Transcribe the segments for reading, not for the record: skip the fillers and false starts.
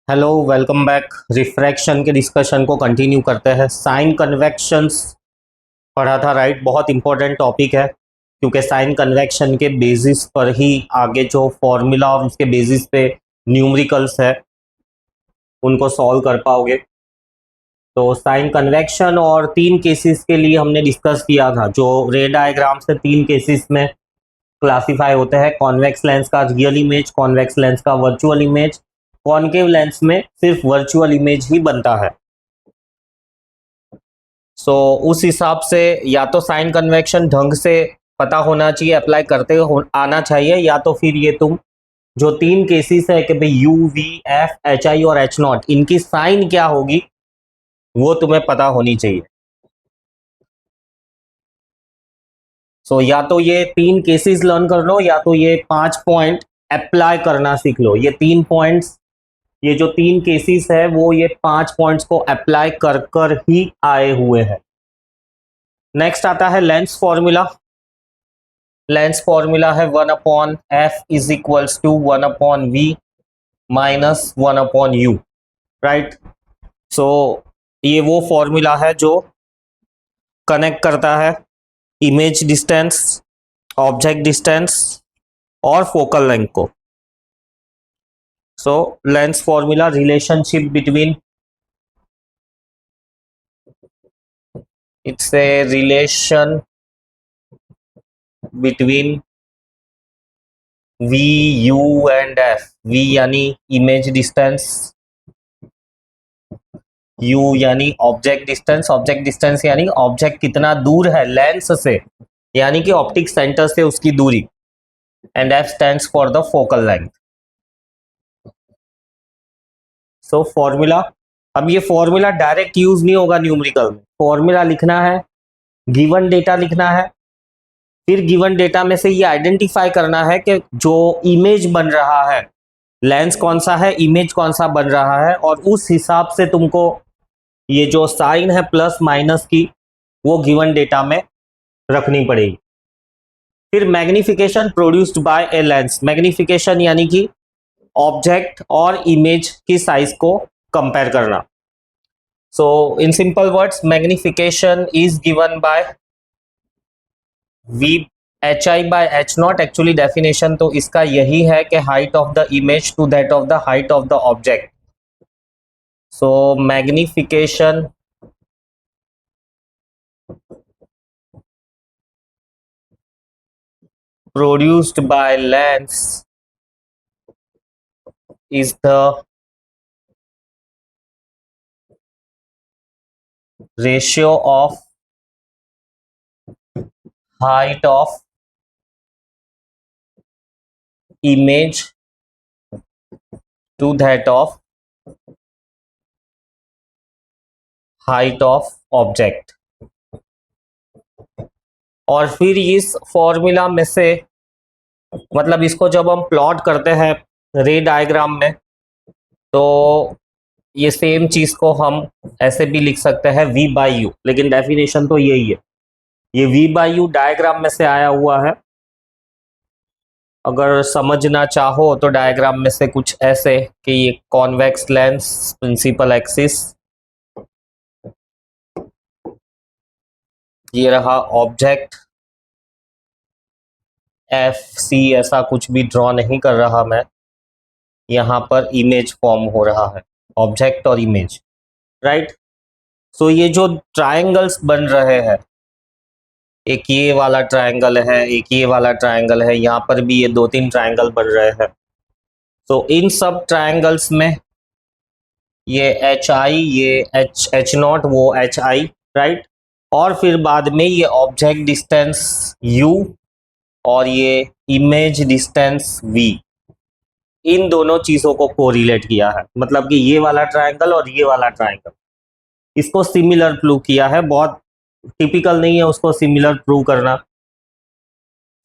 Hello, welcome back. Refraction के discussion को continue करते हैं। साइन कन्वेक्शंस पढ़ा था, राइट। बहुत इंपॉर्टेंट टॉपिक है क्योंकि साइन कन्वेक्शन के बेसिस पर ही आगे जो फॉर्मूला और उसके बेसिस पे न्यूमेरिकल्स है उनको सॉल्व कर पाओगे। तो साइन कन्वेक्शन और तीन केसेस के लिए हमने डिस्कस किया था, जो रे डायग्राम से तीन केसेस में क्लासिफाई होते हैं। कॉन्वेक्स लेंस का रियल इमेज, कॉन्वेक्स लेंस का वर्चुअल इमेज, कॉनकेव लेंस में सिर्फ वर्चुअल इमेज ही बनता है। उस हिसाब से या तो साइन कन्वेक्शन ढंग से पता होना चाहिए, अप्लाई करते आना चाहिए, या तो फिर ये तुम जो तीन केसेस है कि भाई U, V, F, H I और एच नॉट, इनकी साइन क्या होगी वो तुम्हें पता होनी चाहिए। या तो ये तीन केसेस लर्न कर लो, या तो ये 5 पॉइंट अप्लाई करना सीख लो। ये 3 पॉइंट्स, ये जो तीन केसेस है वो ये 5 पॉइंट्स को अप्लाई कर कर ही आए हुए हैं। नेक्स्ट आता है लेंस फॉर्मूला। लेंस फॉर्मूला है 1/f is equals to 1/v minus 1/u, right. So ये वो फॉर्मूला है जो कनेक्ट करता है इमेज डिस्टेंस, ऑब्जेक्ट डिस्टेंस और फोकल लेंथ को। Lens formula relationship between, it's a relation between v, u and f। v यानी इमेज डिस्टेंस, u यानी ऑब्जेक्ट डिस्टेंस, ऑब्जेक्ट डिस्टेंस यानी ऑब्जेक्ट कितना दूर है लेंस से, यानी कि ऑप्टिक सेंटर से उसकी दूरी, and f stands for the focal length. Formula, अब ये फॉर्मूला डायरेक्ट यूज नहीं होगा न्यूमेरिकल में। फॉर्मूला लिखना है, गिवन डेटा लिखना है, फिर गिवन डेटा में से ये आइडेंटिफाई करना है कि जो इमेज बन रहा है, लेंस कौन सा है, इमेज कौन सा बन रहा है, और उस हिसाब से तुमको ये जो साइन है प्लस माइनस की वो गिवन डेटा में रखनी पड़ेगी। फिर magnification produced bye a lens. Magnification यानी कि ऑब्जेक्ट और इमेज की साइज को कंपेयर करना। In simple words, magnification is given by V H I by H nought. Actually definition तो इसका यही है कि height of the image to that of the height of the object. Magnification produced by lens is the ratio of height of image to that of height of object। और फिर इस formula में से, मतलब इसको जब हम प्लॉट करते हैं रे डायग्राम में, तो ये सेम चीज को हम ऐसे भी लिख सकते हैं v बाई यू, लेकिन डेफिनेशन तो यही है। ये v बाई यू डायग्राम में से आया हुआ है। अगर समझना चाहो तो डायग्राम में से कुछ ऐसे कि ये कॉन्वेक्स लेंस, प्रिंसिपल एक्सिस, ये रहा ऑब्जेक्ट एफ सी, ऐसा कुछ भी ड्रॉ नहीं कर रहा मैं, यहाँ पर इमेज फॉर्म हो रहा है, ऑब्जेक्ट और इमेज, राइट। ये जो ट्रायंगल्स बन रहे हैं, एक ये वाला ट्रायंगल है, एक ये वाला ट्रायंगल है, यहाँ पर भी ये 2-3 ट्रायंगल बन रहे हैं। इन सब ट्रायंगल्स में ये एच आई, ये एच नॉट, वो एच आई, राइट। और फिर बाद में ये ऑब्जेक्ट डिस्टेंस u और ये इमेज डिस्टेंस v, इन दोनों चीजों को कोरिलेट किया है। मतलब कि ये वाला ट्रायंगल और ये वाला ट्रायंगल, इसको सिमिलर प्रूव किया है। बहुत टिपिकल नहीं है उसको सिमिलर प्रूव करना।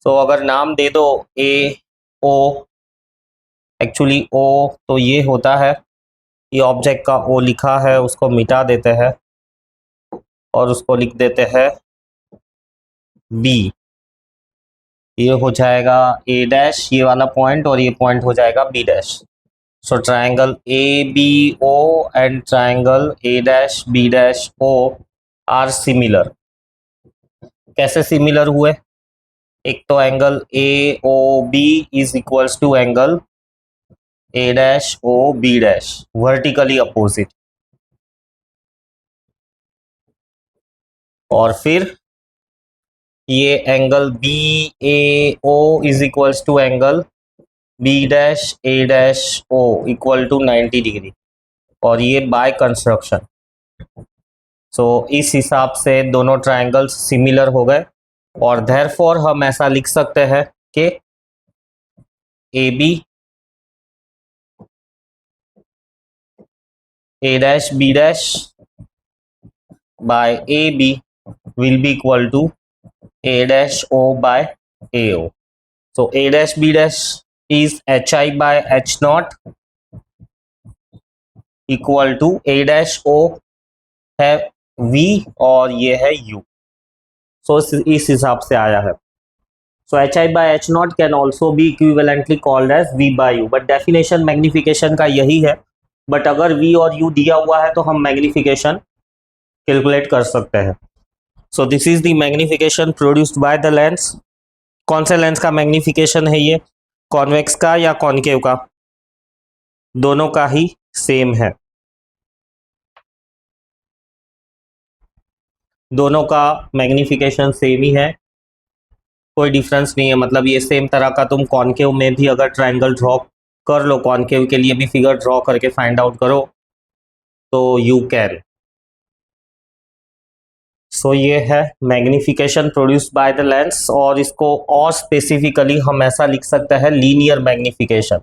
अगर नाम दे दो ए ओ, एक्चुअली ओ तो ये होता है, ये ऑब्जेक्ट का ओ लिखा है, उसको मिटा देते हैं और उसको लिख देते हैं बी। ये हो जाएगा ए डैश, ये वाला पॉइंट, और ये पॉइंट हो जाएगा B dash. So triangle ABO and triangle A-B-O are similar. कैसे सिमिलर हुए? एक तो angle AOB is equals to angle A-OB vertically opposite, और फिर ये angle BAO is equals to angle B-A-O equal to 90 degree, और ये बाय कंस्ट्रक्शन। सो इस हिसाब से दोनों ट्राइंगल्स सिमिलर हो गए, और देयरफॉर हम ऐसा लिख सकते हैं कि AB A-B by AB will be equal to A-O by AO. So A-B is HI by H naught equal to A-O है V और ये है U. So इस हिसाब से आया है. So HI by H naught can also be equivalently called as V by U, but definition magnification का यही है. बट अगर V और U दिया हुआ है तो हम मैग्निफिकेशन कैलकुलेट कर सकते हैं. So this is the magnification produced by the lens. कौन से लेंस का मैग्निफिकेशन है ये? कॉन्वेक्स का या कॉनकेव का? दोनों का ही सेम है, दोनों का मैग्निफिकेशन सेम ही है, कोई डिफरेंस नहीं है. मतलब ये सेम तरह का तुम कॉनकेव में भी अगर ट्रायंगल ड्रॉ कर लो, कॉनकेव के लिए भी फिगर ड्रॉ करके फाइंड आउट करो तो यू कैन. सो ये है magnification produced by the lens, और इसको और स्पेसिफिकली हम ऐसा लिख सकते हैं लीनियर मैग्निफिकेशन.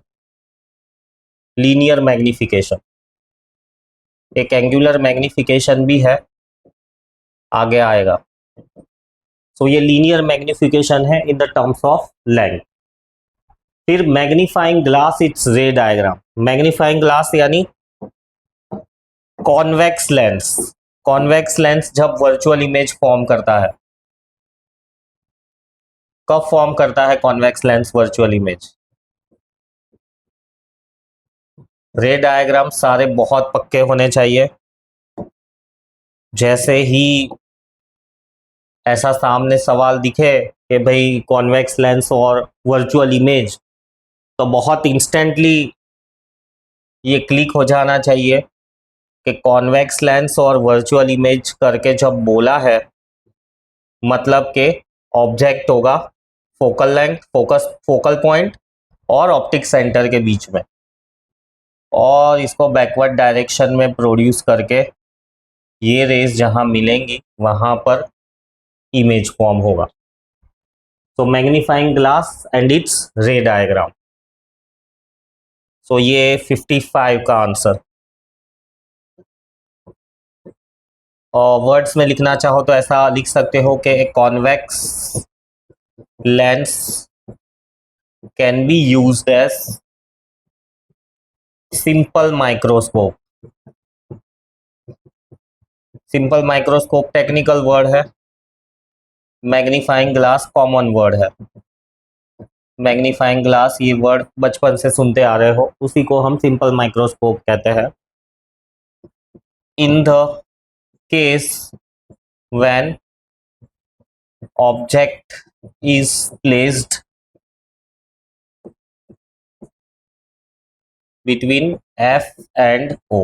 लीनियर मैग्निफिकेशन, एक एंगुलर मैग्निफिकेशन भी है, आगे आएगा. सो ये लीनियर मैग्निफिकेशन है in the terms of length. फिर magnifying glass, it's ray diagram. Magnifying glass यानी कॉन्वेक्स लेंस. कॉन्वेक्स लेंस जब वर्चुअल इमेज फॉर्म करता है, कब फॉर्म करता है कॉन्वेक्स लेंस वर्चुअल इमेज? रे डायग्राम सारे बहुत पक्के होने चाहिए. जैसे ही ऐसा सामने सवाल दिखे कि भाई कॉन्वेक्स लेंस और वर्चुअल इमेज, तो बहुत इंस्टेंटली ये क्लिक हो जाना चाहिए कि कॉन्वेक्स लेंस और वर्चुअल इमेज करके जब बोला है, मतलब के ऑब्जेक्ट होगा फोकल लेंथ, फोकल पॉइंट और ऑप्टिक सेंटर के बीच में, और इसको बैकवर्ड डायरेक्शन में प्रोड्यूस करके ये रेज जहां मिलेंगी वहां पर इमेज फॉर्म होगा. तो magnifying glass and it's ray diagram. So ये 55 का आंसर. और वर्ड्स में लिखना चाहो तो ऐसा लिख सकते हो कि convex lens can be used as simple microscope. Simple microscope technical word है, मैग्नीफाइंग ग्लास कॉमन वर्ड है. मैग्नीफाइंग ग्लास ये वर्ड बचपन से सुनते आ रहे हो, उसी को हम सिंपल माइक्रोस्कोप कहते हैं. In the case when object is placed between F and O,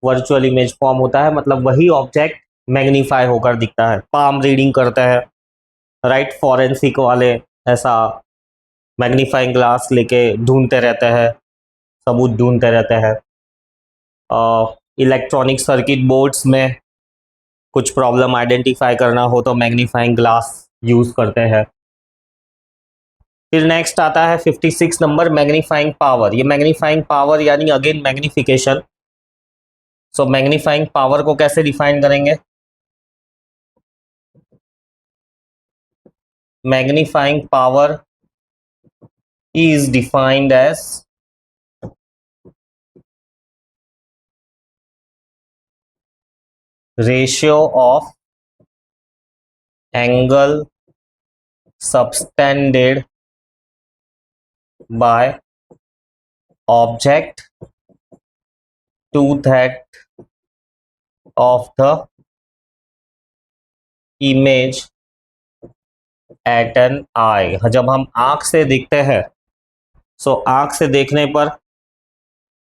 virtual image form होता है. मतलब वही ऑब्जेक्ट मैग्नीफाई होकर दिखता है. पाम रीडिंग करते हैं, राइट, फॉरेंसिक वाले ऐसा मैग्नीफाइंग ग्लास लेके ढूंढते रहते हैं, सबूत ढूंढते रहते हैं. इलेक्ट्रॉनिक सर्किट बोर्ड्स में कुछ प्रॉब्लम आइडेंटिफाई करना हो तो मैग्नीफाइंग ग्लास यूज करते हैं. फिर नेक्स्ट आता है 56 नंबर, मैग्नीफाइंग पावर. ये मैग्नीफाइंग पावर यानी again magnification. So magnifying power को कैसे डिफाइन करेंगे? Magnifying power is defined as ratio of angle subtended by object to that of the image at an eye. जब हम आंख से देखते हैं, सो आंख से देखने पर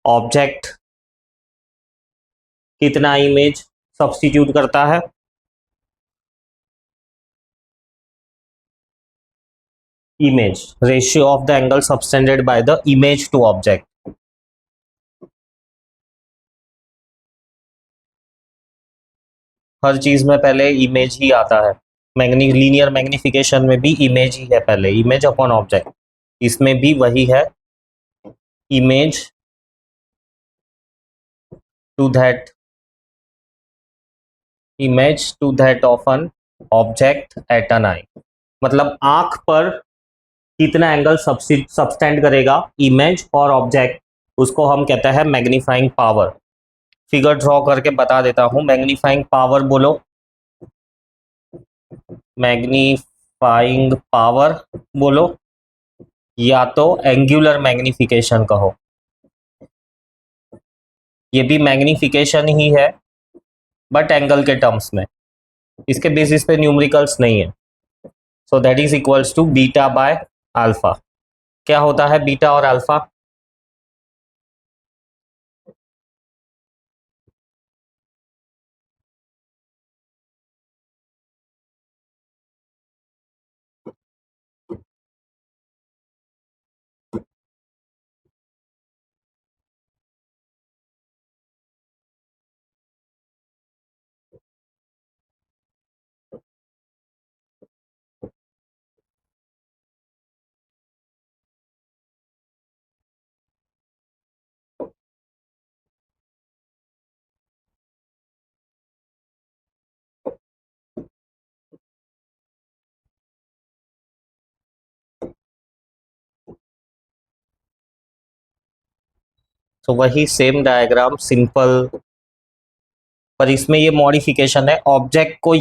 ऑब्जेक्ट कितना इमेज सब्स्टिट्यूट करता है? Image, ratio of the angle subtended by the image to object. हर चीज में पहले इमेज ही आता है। लीनियर मैग्निफिकेशन में भी इमेज ही है, पहले इमेज अपॉन ऑब्जेक्ट। इसमें भी वही है, image to that of an object at an eye. मतलब आंख पर कितना एंगल सबटेंड करेगा इमेज और ऑब्जेक्ट, उसको हम कहते हैं मैग्नीफाइंग पावर। फिगर ड्रॉ करके बता देता हूं। मैग्नीफाइंग पावर बोलो, मैग्नीफाइंग पावर बोलो, या तो एंगुलर मैग्निफिकेशन कहो। ये भी मैग्निफिकेशन ही है बट एंगल के टर्म्स में, इसके बेसिस पे न्यूमेरिकल्स नहीं है। So that is equals to beta by alpha. क्या होता है बीटा और अल्फा? तो वही सेम डायग्राम सिंपल, पर इसमें ये मॉडिफिकेशन है। ऑब्जेक्ट को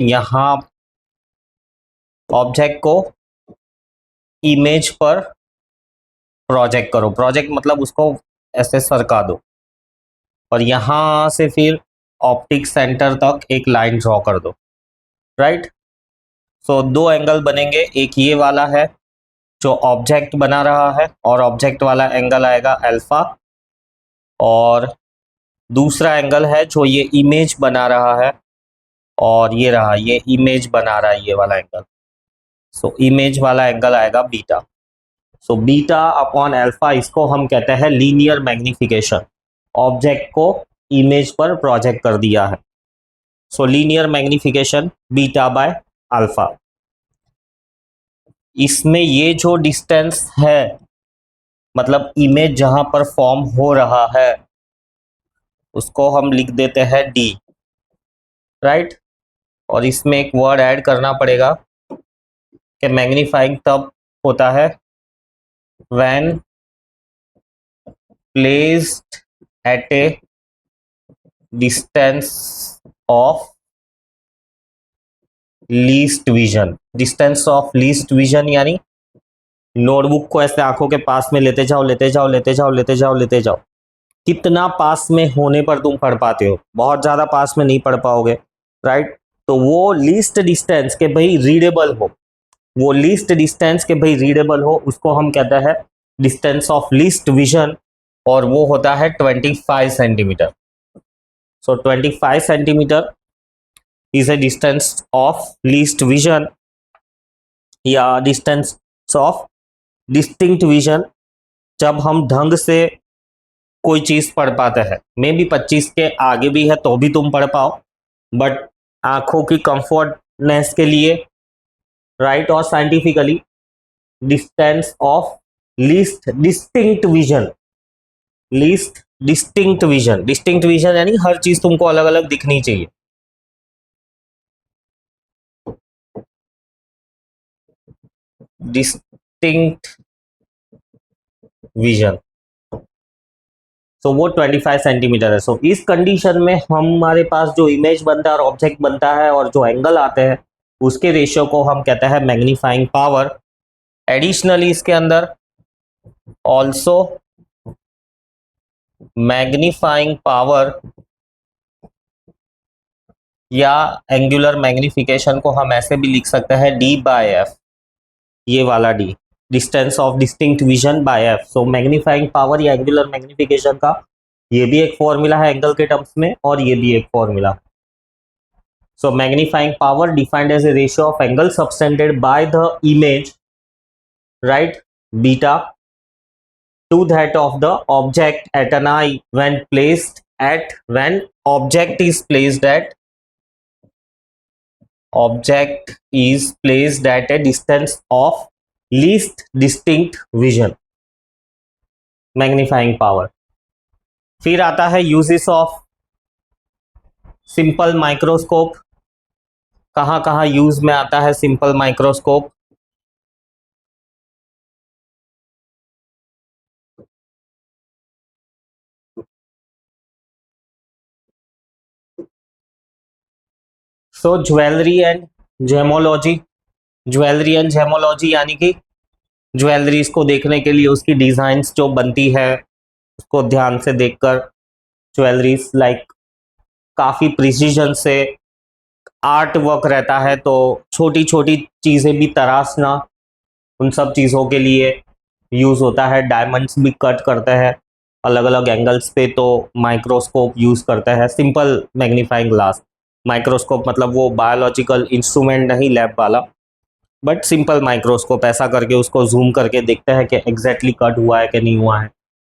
इमेज पर प्रोजेक्ट करो। प्रोजेक्ट मतलब उसको ऐसे सरका दो, और यहां से फिर ऑप्टिक सेंटर तक एक लाइन ड्रॉ कर दो। राइट। सो दो एंगल बनेंगे, एक ये वाला है जो ऑब्जेक्ट बना रहा है, और ऑब्जेक्ट वाला एंगल आएगा अल्फा, और दूसरा एंगल है जो ये इमेज बना रहा है, और ये रहा, ये इमेज बना रहा है ये वाला एंगल। सो इमेज वाला एंगल आएगा beta. So beta upon alpha, इसको हम कहते हैं लीनियर मैग्निफिकेशन। ऑब्जेक्ट को इमेज पर प्रोजेक्ट कर दिया है। सो linear magnification beta by alpha. इसमें ये जो डिस्टेंस है, मतलब इमेज जहां पर फॉर्म हो रहा है, उसको हम लिख देते हैं डी। राइट। और इसमें एक वर्ड ऐड करना पड़ेगा कि मैग्नीफाइंग तब होता है when placed at A distance of least vision. Distance of least vision यानी नोटबुक को ऐसे आंखों के पास में लेते जाओ, लेते जाओ, लेते जाओ, लेते जाओ, लेते जाओ। कितना पास में होने पर तुम पढ़ पाते हो? बहुत ज्यादा पास में नहीं पढ़ पाओगे। राइट। तो वो लीस्ट डिस्टेंस के भाई रीडेबल हो, वो लीस्ट डिस्टेंस के भाई रीडेबल हो, उसको हम कहते हैं डिस्टेंस ऑफ लीस्ट विजन, और वो होता है 25 centimetre. So 25 centimetre is a distance of least vision, या डिस्टेंस ऑफ डिस्टिंक्ट विजन, जब हम ढंग से कोई चीज पढ़ पाते हैं। मे बी 25 के आगे भी है तो भी तुम पढ़ पाओ, बट आंखों की कंफर्टनेस के लिए, राइट, और scientifically distance of least distinct vision. Distinct vision यानी हर चीज तुमको अलग अलग दिखनी चाहिए। डिस्टिंक्ट विजन, सो वो 25 सेंटीमीटर है। सो इस कंडीशन में हमारे पास जो इमेज बनता है और ऑब्जेक्ट बनता है और जो एंगल आते हैं, उसके रेशियो को हम कहते हैं मैग्नीफाइंग पावर। एडिशनली इसके अंदर ऑल्सो मैग्नीफाइंग पावर या एंगुलर मैग्निफिकेशन को हम ऐसे भी लिख सकते हैं d बाय एफ, ये वाला d, distance of distinct vision bye F. So magnifying power या एंगुलर मैग्निफिकेशन का ये भी एक फॉर्मूला है एंगल के टर्म्स में, और ये भी एक formula. So magnifying power defined as a ratio of angle subtended by the image, right, beta, to that of the object at an eye when object is placed at a distance of least distinct vision, magnifying power. फिर आता है uses of simple microscope. कहाँ कहाँ use में आता है simple microscope? So jewellery and gemmology, jewellery and gemmology यानी कि ज्वेलरीज को देखने के लिए उसकी डिजाइन्स जो बनती है उसको ध्यान से देखकर, ज्वेलरीज लाइक काफी प्रिसीजन से आर्ट वर्क रहता है, तो छोटी छोटी चीजें भी तराशना उन सब चीजों के लिए यूज होता है। डायमंड्स भी कट करते हैं अलग अलग एंगल्स पे, तो माइक्रोस्कोप यूज करते हैं। सिंपल मैग्नीफाइंग ग्लास, माइक्रोस्कोप मतलब वो बायोलॉजिकल इंस्ट्रूमेंट नहीं लैब वाला, बट सिंपल माइक्रोस्कोप, ऐसा करके उसको जूम करके देखते हैं कि एग्जैक्टली कट हुआ है कि नहीं हुआ है।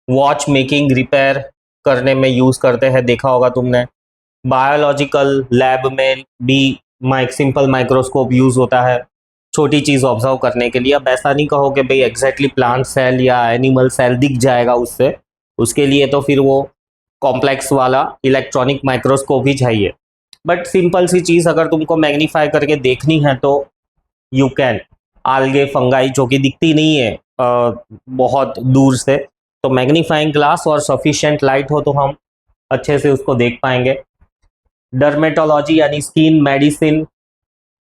वॉच मेकिंग, रिपेयर करने में यूज करते हैं, देखा होगा तुमने। बायोलॉजिकल लैब में भी सिंपल माइक्रोस्कोप यूज होता है छोटी चीज ऑब्जर्व करने के लिए। अब ऐसा नहीं कहो कि भाई एग्जैक्टली प्लांट सेल या एनिमल सेल दिख जाएगा उससे, उसके लिए तो फिर वो कॉम्प्लेक्स वाला इलेक्ट्रॉनिक माइक्रोस्कोप ही चाहिए। बट सिंपल सी चीज अगर तुमको मैग्नीफाई करके देखनी है तो यू कैन। आलगे, फंगाई जो कि दिखती नहीं है बहुत दूर से, तो मैग्नीफाइंग ग्लास और सफिशिएंट लाइट हो तो हम अच्छे से उसको देख पाएंगे। डर्मेटोलॉजी यानी skin medicine,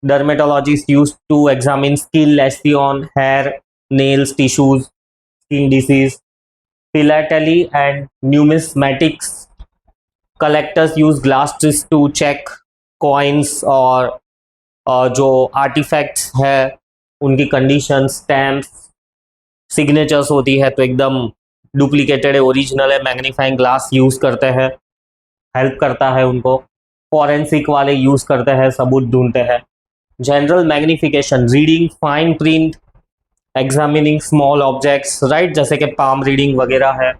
dermatologists used to examine skin lesion, hair, nails, tissues, skin disease. Philately and numismatics collectors use glasses to check coins और जो आर्टिफैक्ट्स है उनकी कंडीशन, स्टैम्प्स, सिग्नेचर्स होती है तो एकदम डुप्लीकेटेड है, ओरिजिनल है, मैग्नीफाइंग ग्लास यूज करते हैं, हेल्प करता है उनको। फॉरेंसिक वाले यूज करते हैं, सबूत ढूंढते हैं। General magnification, reading fine print, examining small objects, right, जैसे कि पाम रीडिंग वगैरह है।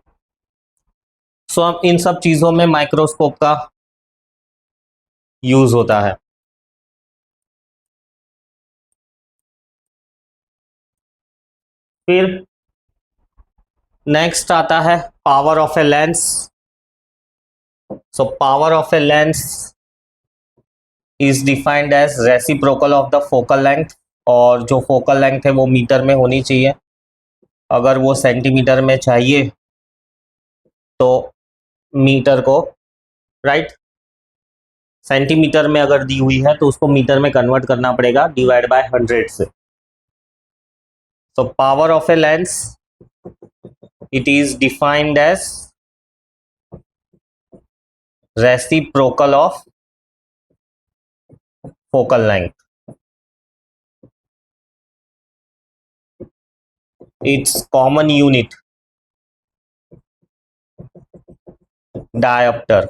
सो इन सब चीजों में माइक्रोस्कोप का यूज होता है। फिर नेक्स्ट आता है power of a lens. So power of a lens is defined as reciprocal of the focal length, और जो फोकल लेंथ है वो मीटर में होनी चाहिए। अगर वो सेंटीमीटर में चाहिए तो मीटर को, राइट, सेंटीमीटर में अगर दी हुई है तो उसको मीटर में कन्वर्ट करना पड़ेगा डिवाइड बाय 100 से। तो power of a lens, it is defined as reciprocal of focal length. It's common unit dioptre,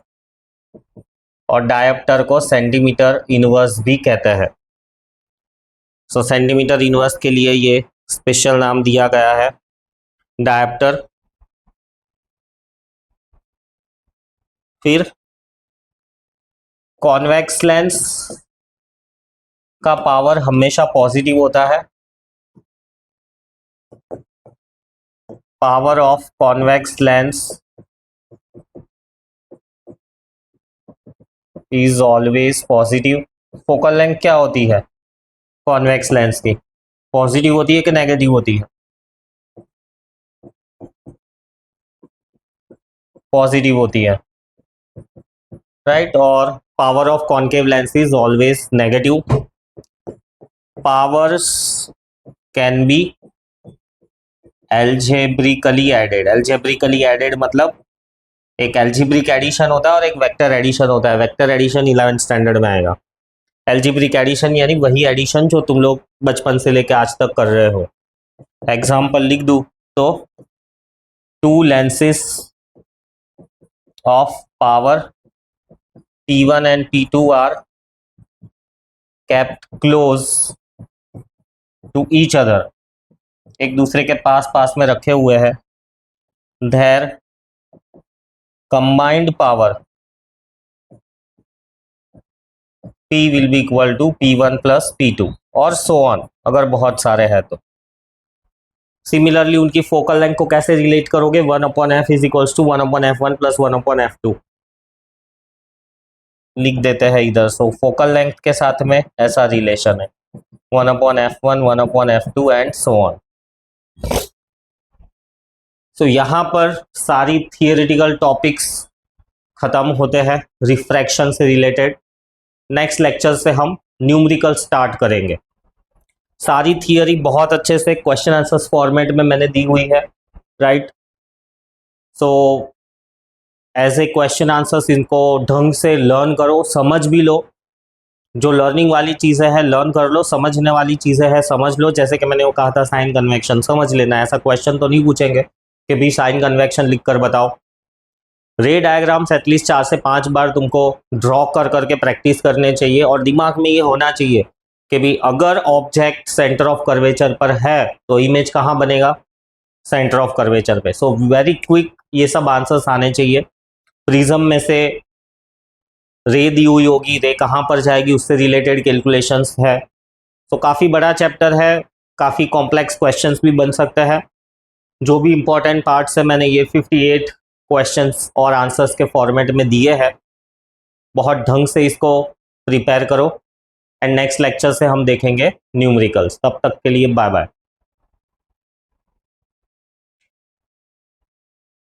और डायोप्टर को सेंटीमीटर इनवर्स भी कहते हैं। सो सेंटीमीटर इनवर्स के लिए ये स्पेशल नाम दिया गया है, डायोप्टर। फिर कॉन्वेक्स लेंस का पावर हमेशा पॉजिटिव होता है। Power of convex lens is always positive. Focal length क्या होती है कॉन्वेक्स लेंस की? पॉजिटिव होती है कि नेगेटिव होती है? पॉजिटिव होती है, राइट। और power of concave lens is always negative. Powers can be algebraically added. Algebraically added मतलब एक एल्जीब्रिक एडिशन होता है और एक वेक्टर एडिशन होता है। वेक्टर एडिशन 11th स्टैंडर्ड में आएगा। एल्जीब्रिक एडिशन यानी वही एडिशन जो तुम लोग बचपन से लेके आज तक कर रहे हो। एग्जाम्पल लिख दूं तो 2 lenses of power P1 and P2 are kept close to each other, एक दूसरे के पास पास में रखे हुए हैं। Their combined power P will be equal to P1 plus P2 और so on, अगर बहुत सारे हैं तो। सिमिलरली उनकी फोकल लेंथ को कैसे रिलेट करोगे? 1/f is equals to 1/f1 plus 1/f2 लिख देते हैं इधर। सो फोकल लेंथ के साथ में ऐसा रिलेशन है 1/f1 1/f2 and so on. सो यहाँ पर सारी थियोरेटिकल टॉपिक्स खत्म होते हैं रिफ्रैक्शन से रिलेटेड। नेक्स्ट लेक्चर से हम न्यूमेरिकल स्टार्ट करेंगे। सारी थियरी बहुत अच्छे से क्वेश्चन आंसर्स फॉर्मेट में मैंने दी हुई है, right. So as a question answers इनको ढंग से लर्न करो, समझ भी लो। जो लर्निंग वाली चीज़ें हैं लर्न कर लो, समझने वाली चीज़ें हैं समझ लो। जैसे कि मैंने वो कहा था साइन कन्वेक्शन समझ लेना, ऐसा क्वेश्चन तो नहीं पूछेंगे कि भी साइन कन्वेक्शन लिख कर बताओ। रे डायग्राम्स एटलीस्ट 4 से 5 बार तुमको ड्रॉ कर करके प्रैक्टिस करने चाहिए और दिमाग में ये होना चाहिए कि भी अगर ऑब्जेक्ट सेंटर ऑफ कर्वेचर पर है तो इमेज कहाँ बनेगा? सेंटर ऑफ कर्वेचर पे। सो वेरी क्विक ये सब आंसर्स आने चाहिए। प्रिज्म में से रे दी हुई होगी, रे कहाँ पर जाएगी उससे रिलेटेड कैलकुलेशंस है। तो काफ़ी बड़ा चैप्टर है, काफ़ी कॉम्प्लेक्स क्वेश्चंस भी बन सकते हैं। जो भी इंपॉर्टेंट पार्ट्स है मैंने ये 58 क्वेश्चंस और आंसर्स के फॉर्मेट में दिए हैं। बहुत ढंग से इसको प्रिपेयर करो एंड नेक्स्ट लेक्चर से हम देखेंगे न्यूमेरिकल्स। तब तक के लिए बाय बाय।